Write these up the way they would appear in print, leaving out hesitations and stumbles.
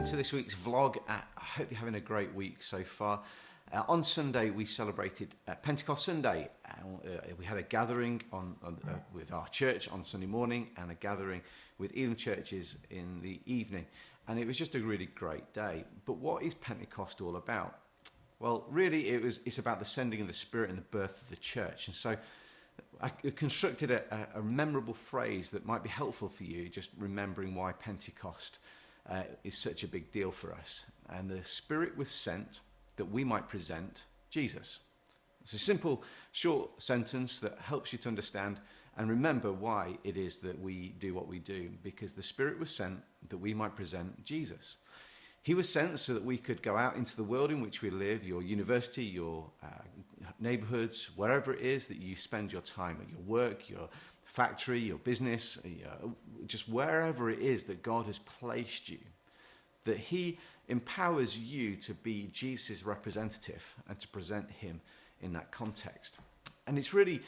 to this week's vlog. I hope you're having a great week so far. On Sunday, we celebrated Pentecost Sunday. We had a gathering with our church on Sunday morning and a gathering with Iain churches in the evening. And it was just a really great day. But what is Pentecost all about? Well, really, it's about the sending of the Spirit and the birth of the church. And so I constructed a memorable phrase that might be helpful for you, just remembering why Pentecost is such a big deal for us. And the Spirit was sent that we might present Jesus. It's a simple, short sentence that helps you to understand and remember why it is that we do what we do, because the Spirit was sent that we might present Jesus. He was sent so that we could go out into the world in which we live, your university, your neighborhoods, wherever it is that you spend your time, at your work, your factory, your business, just wherever it is that God has placed you, that he empowers you to be Jesus' representative and to present him in that context. And it's really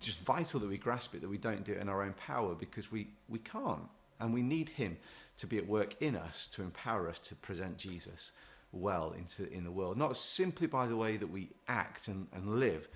just vital that we grasp it, that we don't do it in our own power, because we can't. And we need him to be at work in us to empower us to present Jesus well in the world. Not simply by the way that we act and live,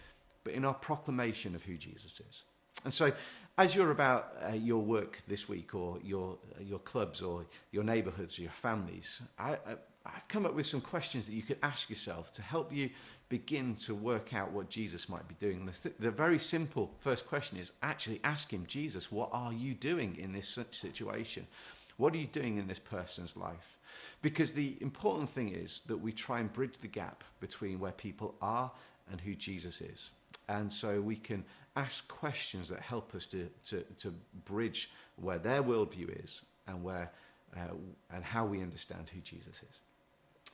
but in our proclamation of who Jesus is. And so as you're about your work this week, or your clubs, or your neighborhoods, or your families, I've come up with some questions that you could ask yourself to help you begin to work out what Jesus might be doing. The very simple first question is actually ask him, Jesus, what are you doing in this situation? What are you doing in this person's life? Because the important thing is that we try and bridge the gap between where people are and who Jesus is. And so we can ask questions that help us to bridge where their worldview is and and how we understand who Jesus is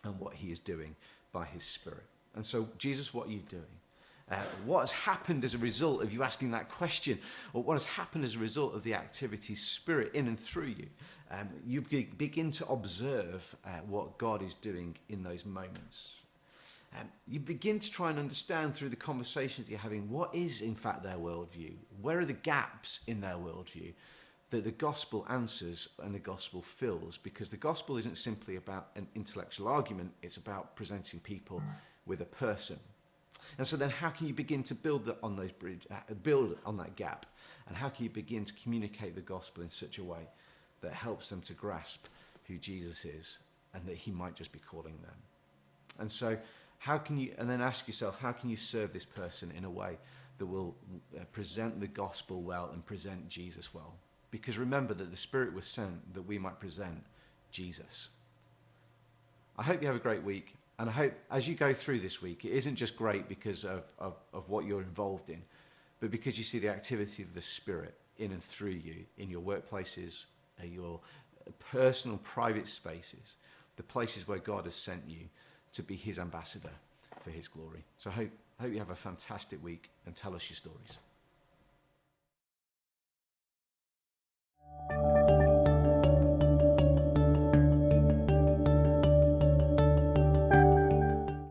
and what he is doing by his Spirit. And so, Jesus, what are you doing? What has happened as a result of you asking that question? Or what has happened as a result of the activity Spirit in and through you? You begin to observe what God is doing in those moments. You begin to try and understand through the conversations that you're having what is in fact their worldview. Where are the gaps in their worldview that the gospel answers and the gospel fills? Because the gospel isn't simply about an intellectual argument, it's about presenting people with a person. And so then how can you begin to build on that gap? And how can you begin to communicate the gospel in such a way that helps them to grasp who Jesus is and that he might just be calling them? And so and then ask yourself, how can you serve this person in a way that will present the gospel well and present Jesus well? Because remember that the Spirit was sent that we might present Jesus. I hope you have a great week. And I hope as you go through this week, it isn't just great because of what you're involved in, but because you see the activity of the Spirit in and through you, in your workplaces, your personal, private spaces, the places where God has sent you to be his ambassador for his glory. So I hope you have a fantastic week and tell us your stories.